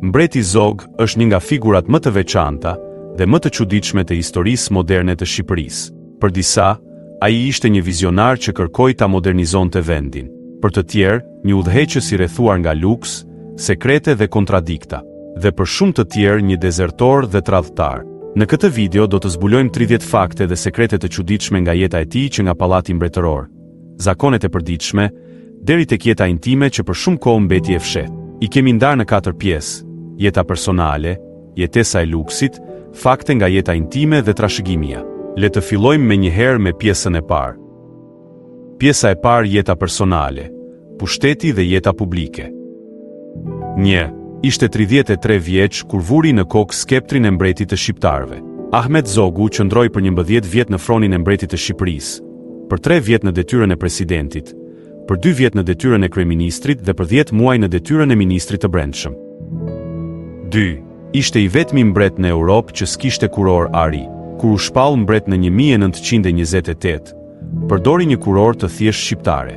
Mbreti Zog është një nga figurat më të veçanta dhe më të çuditshme të historisë moderne të Shqipërisë. Për disa, ai ishte një vizionar që kërkoi ta modernizonte vendin. Për të tjerë, një udhëheqës i rrethuar nga luks, sekrete dhe kontradikta, dhe për shumë të tjerë një dezertor dhe tradhtar. Në këtë video do të zbulojmë 30 fakte dhe sekrete të çuditshme nga jeta e tij që nga pallati mbretëror, zakonet e përditshme, deri tek jeta intime që për shumë kohë mbeti e fshehtë. I kemi ndarë në 4 pjesë: jeta personale, jetesa e luksit, fakte nga jeta intime dhe trashëgimia. Le të fillojmë menjëherë me pjesën e parë. Pjesa e parë: jeta personale, pushteti dhe jeta publike. 1. Ishte 33 vjeç kur vuri në kokë skeptrin e mbretit të shqiptarëve. Ahmet Zogu qëndroi për 11 vjet në fronin e mbretit të Shqipërisë, për 3 vjet në detyrën e presidentit, për 2 vjet në detyrën e kryeministrit dhe për 10 muaj në detyrën e ministrit të brendshëm. 2. Ishte i vetmi mbret në Europë që s'kishte kuror ari. Kur u shpall mbret në 1928, përdori një kuror të thjesht shqiptare.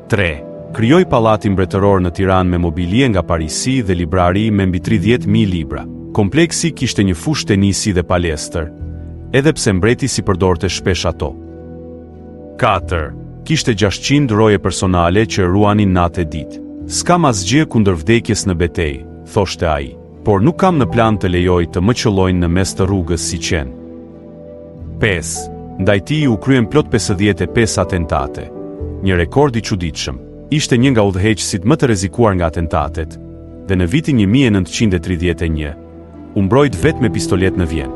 3. Krijoi pallatin mbretëror në Tiranë me mobilje nga Parisi dhe librari me mbi 30.000 libra. Kompleksi kishte një fushë tenisi dhe palestër, edhe pse mbreti si përdorte shpesh ato. 4. Kishte 600 roje personale që ruanin natë e ditë. S'kam asgjë kundër vdekjes në betejë, thoshte ai, por nuk kam në plan të lejoj të më qëllojnë në mes të rrugës si qenë. 5. Ndaj tij u kryen plot 55 atentate, një rekord i çuditshëm. Ishte një nga udhëheqësit më të rrezikuar nga atentatet, dhe në vitin 1931 u mbrojt vetë me pistolet në Vjenë.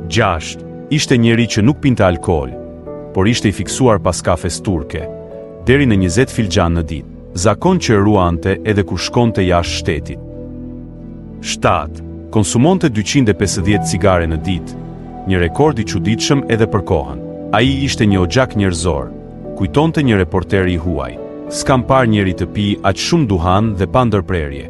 6. Ishte njeri që nuk pinte alkool, por ishte i fiksuar pas kafes turke, deri në 20 filxhan në ditë, zakon që ruante edhe kur shkonte jashtë shtetit. 7. Konsumonte 250 cigare në ditë, një rekord i çuditshëm edhe për kohën. Ai ishte një oxhak njerëzor, kujtonte një reporter i huaj. S'kam parë njeri të pi aq shumë duhan dhe pa ndërprerje.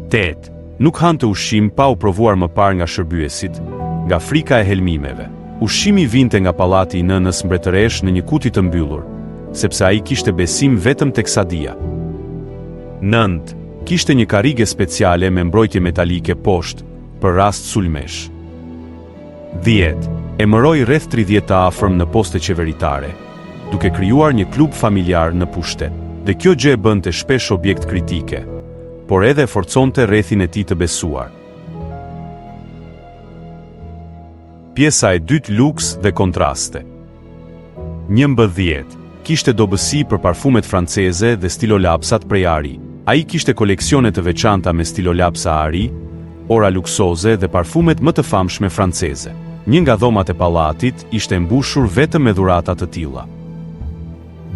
8. Nuk hante ushqim pa u provuar më parë nga shërbyesit, nga frika e helmimeve. Ushqimi vinte nga pallati i nënës mbretëresh në një kuti të mbyllur, sepse ai kishte besim vetëm tek sadia. 9. Kishte një karrige speciale me mbrojtje metalike poshtë, për rast sulmesh. 10. Emëroi rreth 30 të afërm në poste qeveritare, duke krijuar një klub familjar në pushtet. Dhe kjo gjë e bënte shpesh objekt kritike, por edhe forconte rrethin e tij të besuar. Pjesa e dytë: luks dhe kontraste. 11. Kishte dobësi për parfumet franceze dhe stilolapsat prej ari. Ai kishte koleksione të veçanta me stilolapsa ari, ora luksoze dhe parfumet më të famshme franceze. Një nga dhomat e pallatit ishte mbushur vetëm me dhurata të tilla.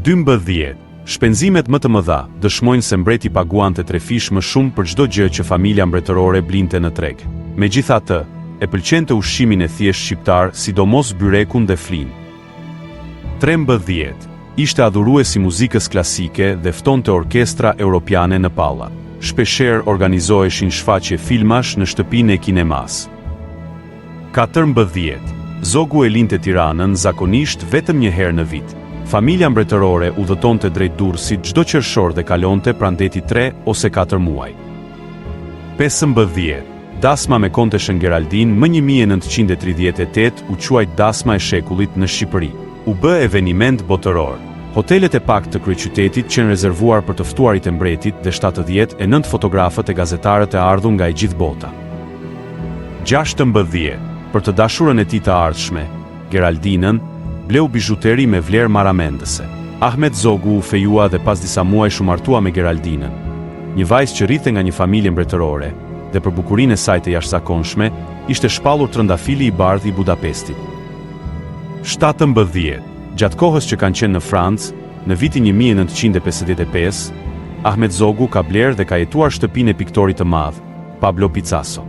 12. Shpenzimet më të mëdha dëshmojnë se mbreti paguante 3 fish më shumë për çdo gjë që familja mbretërore blinte në treg. Megjithatë, e pëlqente ushqimin e thjesht shqiptar, sidomos byrekun dhe flin. 13. Ishte adhurues i muzikës klasike dhe ftonte orkestra europiane në pallat. Shpeshherë organizoheshin shfaqje filmash në shtëpinë e kinemas. 14. Zogu e linte Tiranën zakonisht vetëm një herë në vit. Familja mbretërore udhëtonte drejt Durrësit çdo qershor dhe kalonte pranë detit 3 ose 4 muaj. 15. Dasma me konteshën Geraldin më 1938 u quajt dasma e shekullit në Shqipëri. U bë eveniment botëror. Hotelet e pak të kryeqytetit qenë rezervuar për të ftuarit e mbretit dhe 79 fotografët e gazetarët e ardhur nga e gjithë bota. 16. Për të dashurën e tij të ardhshme, Geraldinën, bleu bizhuteri me vlerë maramendëse. Ahmet Zogu u fejua dhe pas disa muaj u martua me Geraldinën, një vajzë që rrite nga një familje mbretërore, dhe për bukurinë e saj të jashtëzakonshme, ishte shpallur trëndafili i bardhë i Budapestit. 17. Gjatë kohës që kanë qenë në Francë, në vitin 1955, Ahmet Zogu ka blerë dhe ka jetuar shtëpinë e piktorit të madh, Pablo Picasso.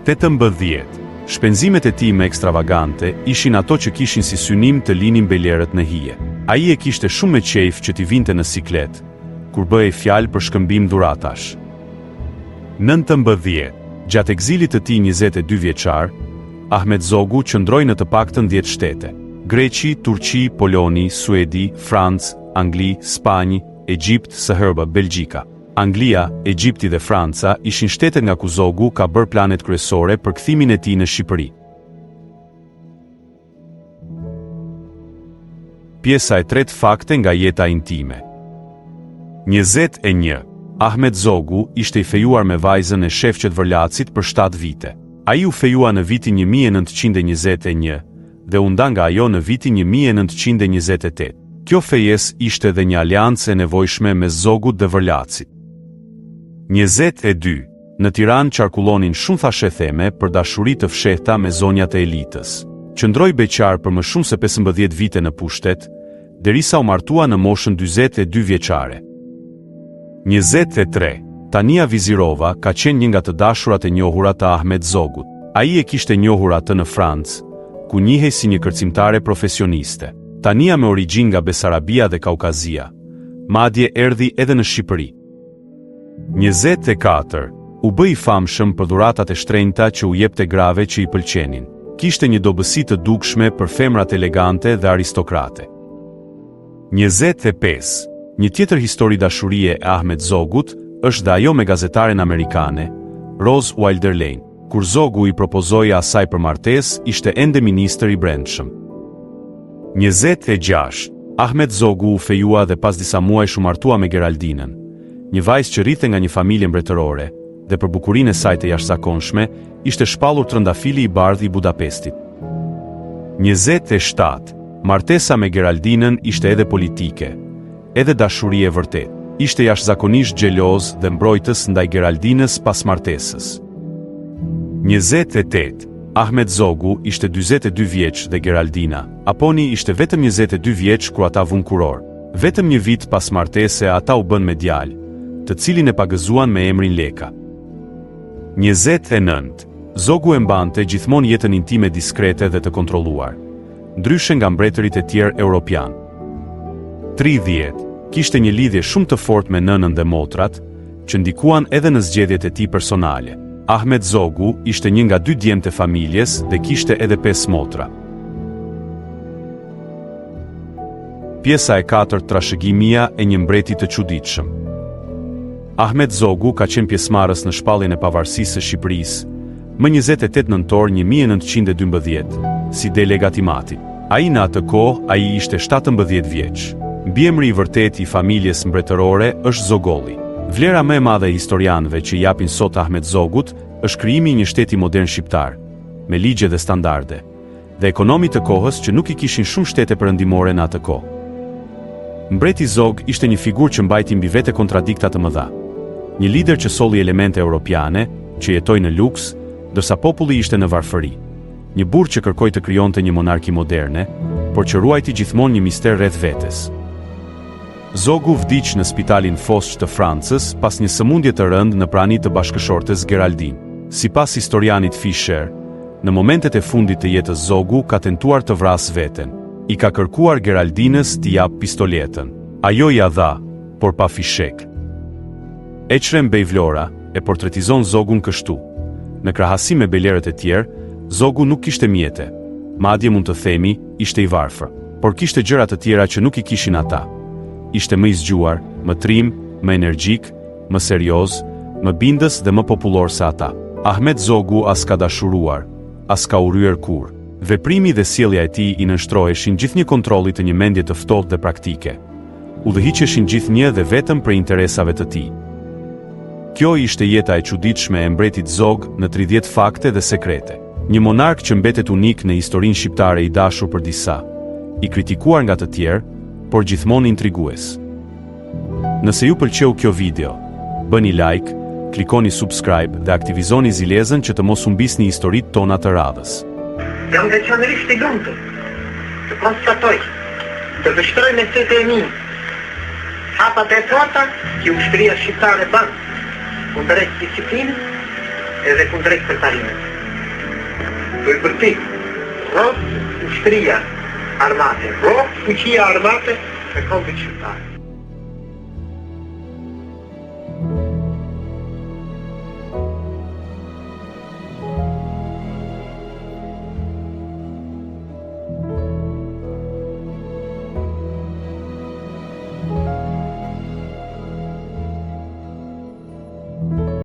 18. Shpenzimet e tij më ekstravagante ishin ato që kishin si synim të linin belerët në hije. Ai e kishte shumë me qejf që t'i vinte në siklet, kur bëhej fjalë për shkëmbim dhuratash. 19. Gjatë egzilit të tij 22 vjeçar, Ahmet Zogu qëndroi në të paktën 10 shtete: Greqi, Turqi, Poloni, Suedi, Francë, Angli, Spanjë, Egjipt, SHR, Belgjika. Anglia, Egjipti dhe Franca ishin shtetet nga ku Zogu ka bërë planet kryesore për kthimin e tij në Shqipëri. Pjesa e tretë, fakte nga jeta intime. 21. Ahmet Zogu ishte i fejuar me vajzën e shefqet Vërlacit për 7 vite. Ai u fejua në vitin 1921 dhe u nda nga ajo në vitin 1928. Kjo fejes ishte dhe një aleancë e nevojshme mes Zogut dhe Vërlacit. 22. Në Tiranë qarkullonin shumë thashetheme për dashuri të fshehta me zonjat e elitës. Qëndroi beqar për më shumë se 15 vite në pushtet, derisa u martua në moshën 42 vjeçare. 23. Tania Vizirova ka qenë një nga të dashurat e njohura të Ahmet Zogut. Ai e kishte njohur atë në Francë, ku njihej si një kërcimtare profesioniste. Tania me origjinë nga Besarabia dhe Kaukazia, madje erdhi edhe në Shqipëri. 24. U bë i famshëm për dhuratat e shtrenjta që u jepte grave që i pëlqenin. Kishte një dobësi të dukshme për femrat elegante dhe aristokrate. 25. Një tjetër histori dashurie e Ahmet Zogut është dhe ajo me gazetaren amerikane, Rose Wilder Lane. Kur Zogu i propozoi asaj për martesë, ishte ende ministër i brendshëm. 26. Ahmet Zogu u fejua dhe pas disa muajsh u martua me Geraldinën, një vajzë që rrite nga një familje mbretërore, dhe për bukurinë e saj të jashtëzakonshme, ishte shpallur trëndafili i bardhë i Budapestit. 27. Martesa me Geraldinën ishte edhe politike, edhe dashuri e vërtet. Ishte jashtëzakonisht xheloz dhe mbrojtës ndaj Geraldinës pas martesës. 28. Ahmet Zogu ishte 42 vjeç dhe Geraldina, Aponi ishte vetëm 22 vjeç kur ata vun kuror. Vetëm një vit pas martese ata u bën me djalë, të cilin e pagëzuan me emrin Leka. 29. Zogu e mbante gjithmonë jetën intime diskrete dhe të kontrolluar, ndryshe nga mbretërit e tjerë europian. 30. Kishte një lidhje shumë të fortë me nënën dhe motrat, që ndikuan edhe në zgjedhjet e tij personale. Ahmet Zogu ishte një nga 2 djemt e familjes dhe kishte edhe 5 motra. Pjesa e 4, trashëgimia e një mbreti të çuditshëm. Ahmet Zogu ka qenë pjesëmarrës në shpalljen e pavarësisë së Shqipërisë, më 28 nëntor 1912, si delegat i matit. Ai në atë kohë ai ishte 17 vjeç. Mbiemri i vërtet i familjes mbretërore është Zogolli. Vlera më e madhe e historianëve që japin sot Ahmet Zogut është krijimi i një shteti modern shqiptar, me ligje dhe standarde, dhe ekonomi të kohës që nuk i kishin shumë shtete perëndimore në atë kohë. Mbreti Zog ishte një figurë që mbajti mbi vete kontradikta të mëdha. Një lider që solli elemente europiane, që jetoi në luks, ndërsa populli ishte në varfëri. Një burr që kërkoi të krijonte një monarki moderne, por që ruajti gjithmonë një mister rreth vetes. Zogu vdiq në spitalin Foch të Francës pas një sëmundje të rëndë në prani të bashkëshortes Geraldine. Sipas historianit Fischer, në momentet e fundit të jetës Zogu ka tentuar të vrasë veten. I ka kërkuar Geraldinës t'i jap pistoletën. Ajo ja dha, por pa fishek. Eqrem Bejvlora e portretizon Zogun kështu. Në krahasim me belerët e tjerë, Zogu nuk kishte mjete. Madje mund të themi, ishte i varfër, por kishte gjëra të tjera që nuk i kishin ata. Ishte më i zgjuar, më trim, më energjik, më serioz, më bindës dhe më popullor se ata. Ahmet Zogu as ka dashuruar, as ka urryer kur. Veprimi dhe sjellja e tij i nënshtroheshin gjithnjë kontrollit të një mendje të ftohtë dhe praktike. Udhëhiqeshin gjithnjë dhe vetëm për interesave të tij. Kjo ishte jeta e çuditshme e mbretit Zog në 30 fakte dhe sekrete. Një monark që mbetet unik në historinë shqiptare, i dashur për disa, i kritikuar nga të tjerë, por gjithmonë intrigues. Nëse ju pëlqeu kjo video, bëni like, klikoni subscribe dhe aktivizoni zilezën që të mos humbisni historitë tona të radhës. Jam veçanërisht i lumtur të konstatoj, të vështroj me sytë e mi hapat e forta që ushtria shqiptare bën kundrejt disiplinës edhe kundrejt përtarimit. Do i përpik, rrot ushtria armate, rrot fuqia armate me kombit shqiptare.